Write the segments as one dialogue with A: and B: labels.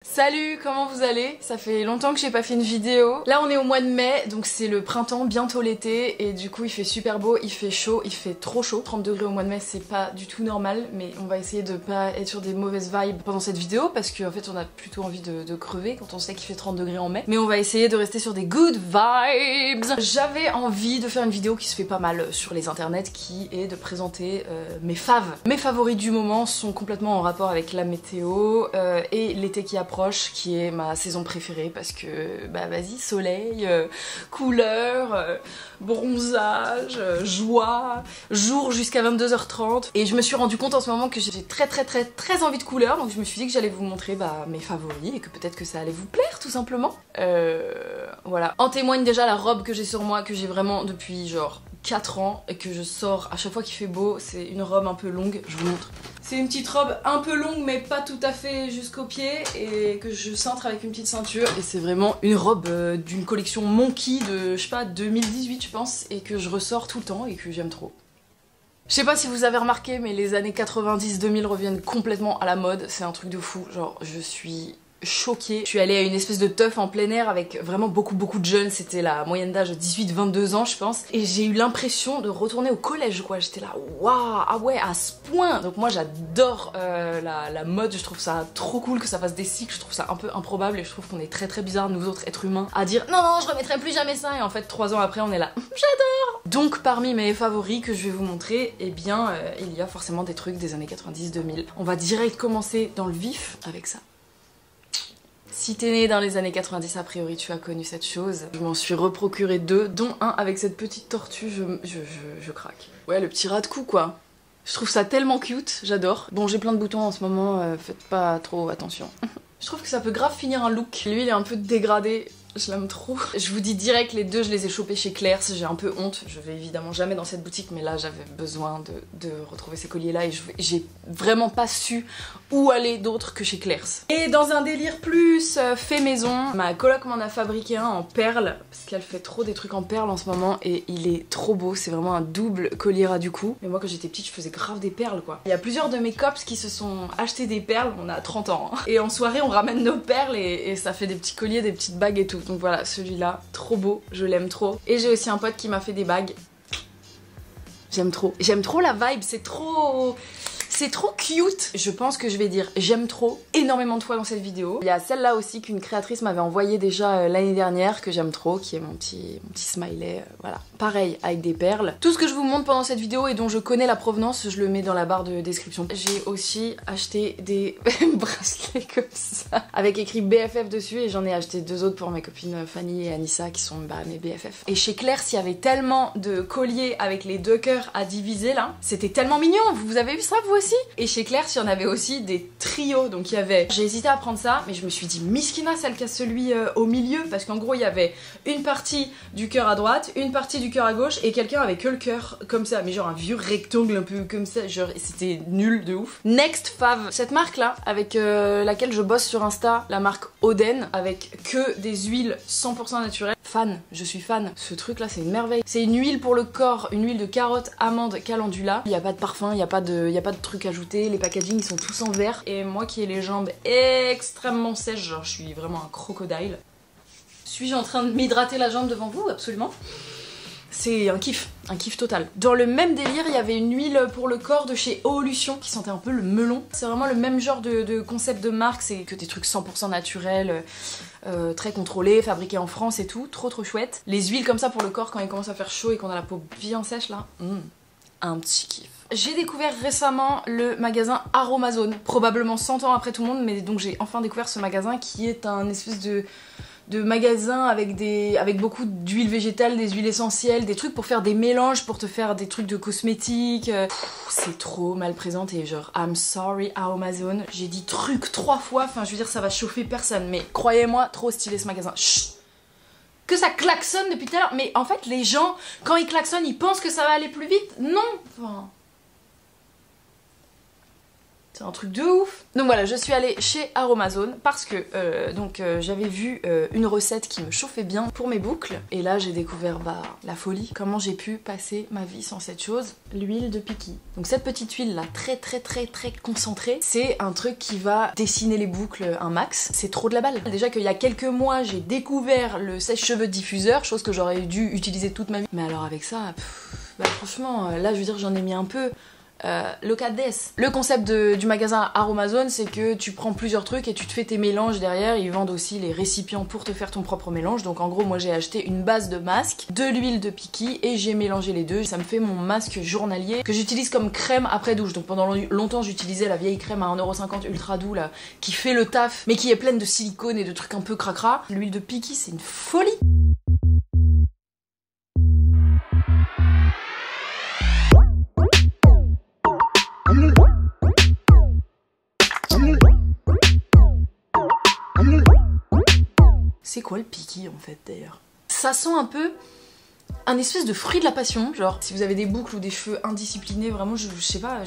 A: Salut, comment vous allez? Ça fait longtemps que j'ai pas fait une vidéo. Là on est au mois de mai, donc c'est le printemps, bientôt l'été, et du coup il fait super beau, il fait chaud, il fait trop chaud. 30 degrés au mois de mai c'est pas du tout normal, mais on va essayer de pas être sur des mauvaises vibes pendant cette vidéo, parce qu'en fait on a plutôt envie de crever quand on sait qu'il fait 30 degrés en mai. Mais on va essayer de rester sur des good vibes. J'avais envie de faire une vidéo qui se fait pas mal sur les internets, qui est de présenter mes faves. Mes favoris du moment sont complètement en rapport avec la météo et l'été qui approche, qui est ma saison préférée parce que bah vas-y, soleil, couleur, bronzage, joie, jour jusqu'à 22h30. Et je me suis rendu compte en ce moment que j'ai très envie de couleur, donc je me suis dit que j'allais vous montrer mes favoris et que peut-être que ça allait vous plaire tout simplement. Voilà. En témoigne déjà la robe que j'ai sur moi, que j'ai vraiment depuis genre 4 ans et que je sors à chaque fois qu'il fait beau. C'est une robe un peu longue, je vous montre. C'est une petite robe un peu longue mais pas tout à fait jusqu'aux pieds et que je cintre avec une petite ceinture, et c'est vraiment une robe d'une collection Monkey de je sais pas 2018 je pense, et que je ressors tout le temps et que j'aime trop. Je sais pas si vous avez remarqué mais les années 90-2000 reviennent complètement à la mode, c'est un truc de fou, genre je suis choquée. Je suis allée à une espèce de teuf en plein air avec vraiment beaucoup de jeunes, c'était la moyenne d'âge 18-22 ans je pense, et j'ai eu l'impression de retourner au collège quoi, j'étais là waouh, ah ouais à ce point. Donc moi j'adore la mode, je trouve ça trop cool que ça fasse des cycles, je trouve ça un peu improbable et je trouve qu'on est très bizarre nous autres êtres humains à dire non je remettrai plus jamais ça, et en fait 3 ans après on est là j'adore. Donc parmi mes favoris que je vais vous montrer, eh bien il y a forcément des trucs des années 90-2000. On va direct commencer dans le vif avec ça. Si t'es né dans les années 90, a priori tu as connu cette chose. Je m'en suis reprocuré 2, dont un avec cette petite tortue, je craque. Ouais, le petit rat de cou quoi. Je trouve ça tellement cute, j'adore. Bon, j'ai plein de boutons en ce moment, faites pas trop attention. Je trouve que ça peut grave finir un look. Lui il est un peu dégradé, je l'aime trop. Je vous dis direct, les deux je les ai chopés chez Claire's, j'ai un peu honte. Je vais évidemment jamais dans cette boutique, mais là j'avais besoin de retrouver ces colliers là et j'ai vraiment pas su où aller d'autre que chez Claire's. Et dans un délire plus fait maison, ma coloc m'en a fabriqué un en perles, parce qu'elle fait trop des trucs en perles en ce moment et il est trop beau, c'est vraiment un double collier ras du cou. Mais moi quand j'étais petite je faisais grave des perles quoi. Il y a plusieurs de mes cops qui se sont achetés des perles, on a 30 ans. Hein. Et en soirée on ramène nos perles et ça fait des petits colliers, des petites bagues et tout. Donc voilà, celui-là, trop beau, je l'aime trop. Et j'ai aussi un pote qui m'a fait des bagues. J'aime trop. J'aime trop la vibe, c'est trop cute. Je pense que je vais dire j'aime trop énormément de fois dans cette vidéo. Il y a celle-là aussi qu'une créatrice m'avait envoyée déjà l'année dernière, que j'aime trop, qui est mon petit smiley, voilà. Pareil, avec des perles. Tout ce que je vous montre pendant cette vidéo et dont je connais la provenance, je le mets dans la barre de description. J'ai aussi acheté des bracelets comme ça, avec écrit BFF dessus, et j'en ai acheté 2 autres pour mes copines Fanny et Anissa, qui sont mes BFF. Et chez Claire's, il y avait tellement de colliers avec les 2 cœurs à diviser là, c'était tellement mignon, vous avez vu ça vous aussi? Et chez Claire's, il y en avait aussi des trios, donc il y avait... J'ai hésité à prendre ça, mais je me suis dit Miskina, celle qui a celui au milieu, parce qu'en gros il y avait une partie du cœur à droite, une partie du cœur à gauche, et quelqu'un avait que le cœur comme ça, mais genre un vieux rectangle un peu comme ça, genre c'était nul de ouf. Next fave, cette marque là, avec laquelle je bosse sur Insta, la marque Oden, avec que des huiles 100% naturelles. Fan, je suis fan. Ce truc là c'est une merveille. C'est une huile pour le corps, une huile de carotte, amande, calendula. Il n'y a pas de parfum, il n'y a pas de trucs ajoutés, les packaging ils sont tous en verre. Et moi qui ai les jambes extrêmement sèches, genre je suis vraiment un crocodile. Suis-je en train de m'hydrater la jambe devant vous? Absolument. C'est un kiff total. Dans le même délire, il y avait une huile pour le corps de chez Eolution qui sentait un peu le melon. C'est vraiment le même genre de concept de marque, c'est que des trucs 100% naturels, très contrôlés, fabriqués en France et tout, trop chouette. Les huiles comme ça pour le corps quand il commence à faire chaud et qu'on a la peau bien sèche là, un petit kiff. J'ai découvert récemment le magasin Aromazone, probablement 100 ans après tout le monde, mais donc j'ai enfin découvert ce magasin qui est un espèce de magasin avec beaucoup d'huiles végétales, des huiles essentielles, des trucs pour faire des mélanges, pour te faire des trucs de cosmétiques. C'est trop mal présenté, genre I'm sorry Aromazone. J'ai dit truc 3 fois, enfin je veux dire ça va chauffer personne, mais croyez-moi, trop stylé ce magasin. Chut, que ça klaxonne depuis tout à l'heure, mais en fait les gens, quand ils klaxonnent, ils pensent que ça va aller plus vite. Non, enfin... C'est un truc de ouf. Donc voilà, je suis allée chez Aromazone parce que j'avais vu une recette qui me chauffait bien pour mes boucles. Et là j'ai découvert la folie. Comment j'ai pu passer ma vie sans cette chose, l'huile de Piki. Donc cette petite huile là, très concentrée, c'est un truc qui va dessiner les boucles un max. C'est trop de la balle. Déjà qu'il y a quelques mois j'ai découvert le sèche-cheveux diffuseur, chose que j'aurais dû utiliser toute ma vie. Mais alors avec ça, franchement, là je veux dire j'en ai mis un peu. Look at this. Le concept du magasin Aromazone, c'est que tu prends plusieurs trucs et tu te fais tes mélanges derrière. Ils vendent aussi les récipients pour te faire ton propre mélange. Donc en gros, moi j'ai acheté une base de masque, de l'huile de Piki et j'ai mélangé les deux. Ça me fait mon masque journalier que j'utilise comme crème après douche. Donc pendant longtemps, j'utilisais la vieille crème à 1,50€ ultra doux là, qui fait le taf, mais qui est pleine de silicone et de trucs un peu cracra. L'huile de Piki, c'est une folie. C'est quoi le Piki en fait d'ailleurs? Ça sent un peu un espèce de fruit de la passion, genre si vous avez des boucles ou des cheveux indisciplinés, vraiment je sais pas,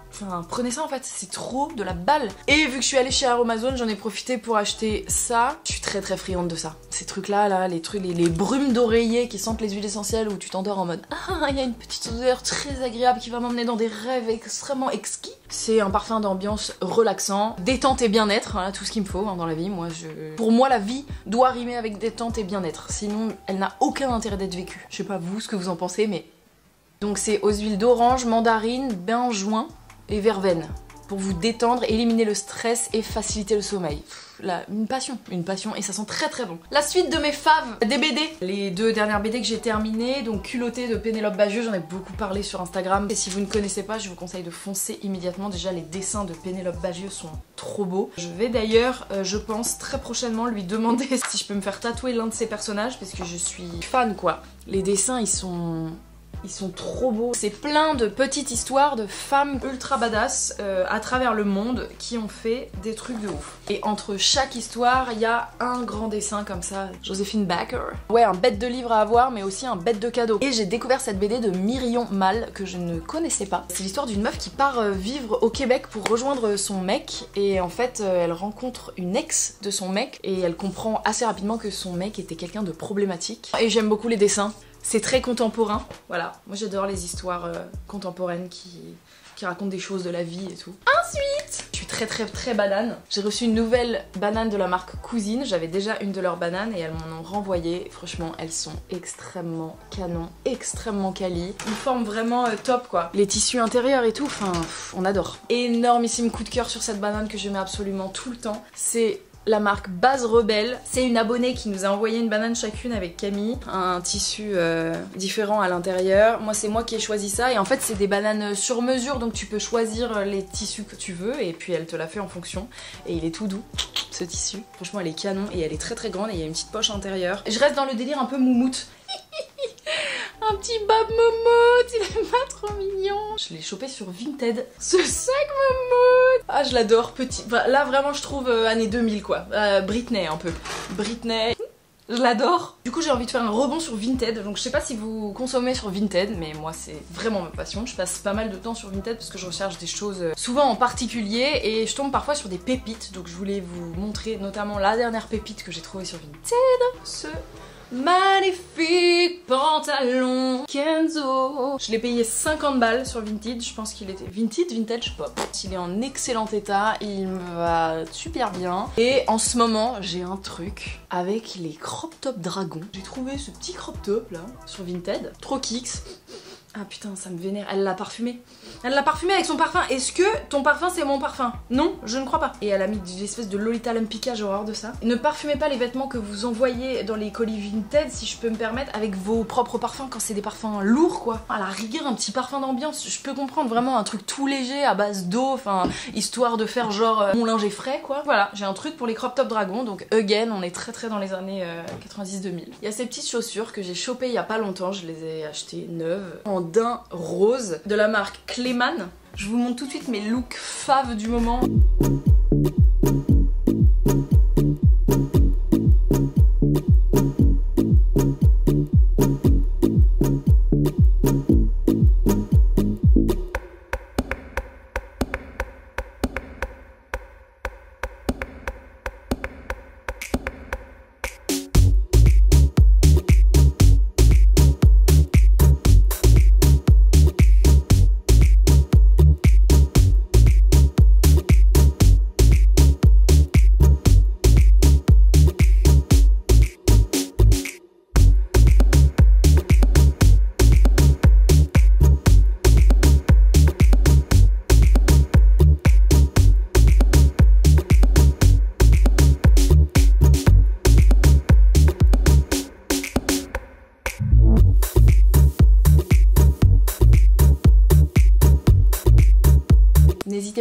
A: enfin prenez ça en fait, c'est trop de la balle. Et vu que je suis allée chez Aromazone, j'en ai profité pour acheter ça. Je suis très friande de ça. Ces trucs là, les trucs, les brumes d'oreiller qui sentent les huiles essentielles où tu t'endors en mode ah il y a une petite odeur très agréable qui va m'emmener dans des rêves extrêmement exquis. C'est un parfum d'ambiance relaxant, détente et bien-être, voilà tout ce qu'il me faut dans la vie. Pour moi la vie doit rimer avec détente et bien-être, sinon elle n'a aucun intérêt d'être vécue. Je sais pas vous ce que vous en pensez, mais... Donc c'est aux huiles d'orange, mandarine, benjoin et verveine. Pour vous détendre, éliminer le stress et faciliter le sommeil. Là, une passion et ça sent très bon. La suite de mes faves des BD. Les 2 dernières BD que j'ai terminées, donc Culottée de Pénélope Bagieux, j'en ai beaucoup parlé sur Instagram. Et si vous ne connaissez pas, je vous conseille de foncer immédiatement. Déjà, les dessins de Pénélope Bagieux sont trop beaux. Je vais d'ailleurs, je pense, très prochainement lui demander si je peux me faire tatouer l'un de ses personnages, parce que je suis fan quoi. Les dessins, ils sont trop beaux. C'est plein de petites histoires de femmes ultra badass à travers le monde qui ont fait des trucs de ouf. Et entre chaque histoire, il y a un grand dessin comme ça, Joséphine Baker. Ouais, un bête de livre à avoir, mais aussi un bête de cadeau. Et j'ai découvert cette BD de Myrion Mal, que je ne connaissais pas. C'est l'histoire d'une meuf qui part vivre au Québec pour rejoindre son mec. Et en fait, elle rencontre une ex de son mec. Et elle comprend assez rapidement que son mec était quelqu'un de problématique. Et j'aime beaucoup les dessins. C'est très contemporain, voilà. Moi j'adore les histoires contemporaines qui racontent des choses de la vie et tout. Ensuite, je suis très banane. J'ai reçu une nouvelle banane de la marque Cousine. J'avais déjà une de leurs bananes et elles m'en ont renvoyé. Franchement, elles sont extrêmement canon, extrêmement quali. Une forme vraiment top quoi. Les tissus intérieurs et tout, enfin, on adore. Énormissime coup de cœur sur cette banane que je mets absolument tout le temps. C'est la marque Base Rebelle. C'est une abonnée qui nous a envoyé une banane chacune avec Camille, un tissu différent à l'intérieur. Moi c'est moi qui ai choisi ça et en fait c'est des bananes sur mesure, donc tu peux choisir les tissus que tu veux et puis elle te l'a fait en fonction et il est tout doux ce tissu. Franchement elle est canon et elle est très grande et il y a une petite poche intérieure. Et je reste dans le délire un peu moumoute. Un petit Bob Momoute, il est pas trop mignon. Je l'ai chopé sur Vinted. Ce sac Momoute. Ah je l'adore, petit. Là vraiment je trouve années 2000 quoi. Britney un peu. Britney. Je l'adore. Du coup j'ai envie de faire un rebond sur Vinted. Donc je sais pas si vous consommez sur Vinted, mais moi c'est vraiment ma passion. Je passe pas mal de temps sur Vinted parce que je recherche des choses souvent en particulier et je tombe parfois sur des pépites. Donc je voulais vous montrer notamment la dernière pépite que j'ai trouvée sur Vinted. Ce magnifique pantalon Kenzo. Je l'ai payé 50 balles sur Vinted, je pense qu'il était vintage, je sais pas. Il est en excellent état, il me va super bien. Et en ce moment, j'ai un truc avec les crop top dragons. J'ai trouvé ce petit crop top là sur Vinted, trop kicks. Ah putain, ça me vénère. Elle l'a parfumé. Elle l'a parfumé avec son parfum. Est-ce que ton parfum c'est mon parfum? Non, je ne crois pas. Et elle a mis des espèces de Lolita Lempicka, j'ai horreur de ça. Ne parfumez pas les vêtements que vous envoyez dans les colis Vinted, si je peux me permettre, avec vos propres parfums quand c'est des parfums lourds quoi. À la rigueur, un petit parfum d'ambiance, je peux comprendre, vraiment un truc tout léger à base d'eau, enfin histoire de faire genre mon linge est frais quoi. Voilà, j'ai un truc pour les crop top dragons, donc again, on est très dans les années 90-2000. Il y a ces petites chaussures que j'ai chopées il y a pas longtemps, je les ai achetées neuves, en daim rose, de la marque Cléman. Je vous montre tout de suite mes looks faves du moment.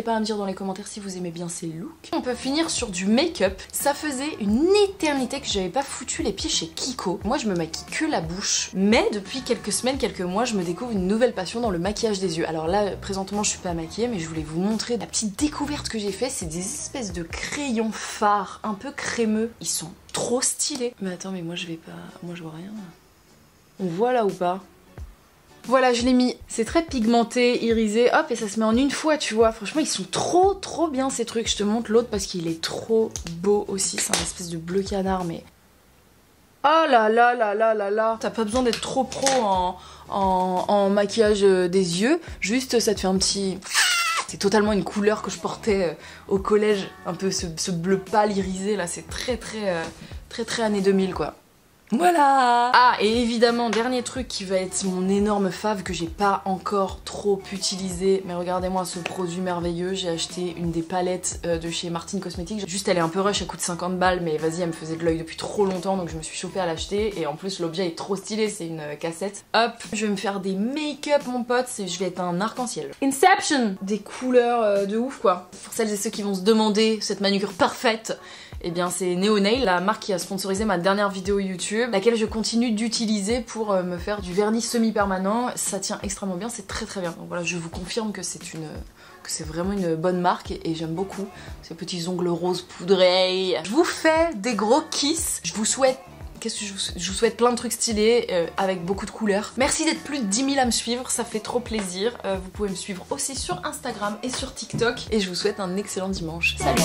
A: pas à me dire dans les commentaires si vous aimez bien ces looks. On peut finir sur du make-up. Ça faisait une éternité que j'avais pas foutu les pieds chez Kiko. Moi je me maquille que la bouche, mais depuis quelques semaines, quelques mois, je me découvre une nouvelle passion dans le maquillage des yeux. Alors là, présentement je suis pas maquillée, mais je voulais vous montrer la petite découverte que j'ai fait. C'est des espèces de crayons fards un peu crémeux. Ils sont trop stylés. Mais attends, mais moi je vais pas... Moi je vois rien. On voit là ou pas? Voilà, je l'ai mis. C'est très pigmenté, irisé, hop, et ça se met en une fois, tu vois. Franchement, ils sont trop bien ces trucs. Je te montre l'autre parce qu'il est trop beau aussi. C'est un espèce de bleu canard, mais... Oh là là là là là là. T'as pas besoin d'être trop pro en maquillage des yeux. Juste, ça te fait un petit... C'est totalement une couleur que je portais au collège. Un peu ce bleu pâle irisé, là. C'est très années 2000, quoi. Voilà. Ah, et évidemment, dernier truc qui va être mon énorme fave que j'ai pas encore trop utilisé, mais regardez-moi ce produit merveilleux. J'ai acheté une des palettes de chez Martin Cosmetics. Juste, elle est un peu rush, elle coûte 50 balles, mais vas-y, elle me faisait de l'œil depuis trop longtemps, donc je me suis chauffée à l'acheter. Et en plus, l'objet est trop stylé, c'est une cassette. Hop, je vais me faire des make-up, mon pote, je vais être un arc-en-ciel. Inception. Des couleurs de ouf, quoi. Pour celles et ceux qui vont se demander cette manucure parfaite, eh bien c'est Neo Nail, la marque qui a sponsorisé ma dernière vidéo YouTube, laquelle je continue d'utiliser pour me faire du vernis semi-permanent. Ça tient extrêmement bien, c'est très bien. Donc voilà, je vous confirme que c'est vraiment une bonne marque et j'aime beaucoup ces petits ongles roses poudrés. Je vous fais des gros kiss. Je vous souhaite... Qu'est-ce que je vous souhaite plein de trucs stylés avec beaucoup de couleurs. Merci d'être plus de 10 000 à me suivre, ça fait trop plaisir. Vous pouvez me suivre aussi sur Instagram et sur TikTok. Et je vous souhaite un excellent dimanche. Salut!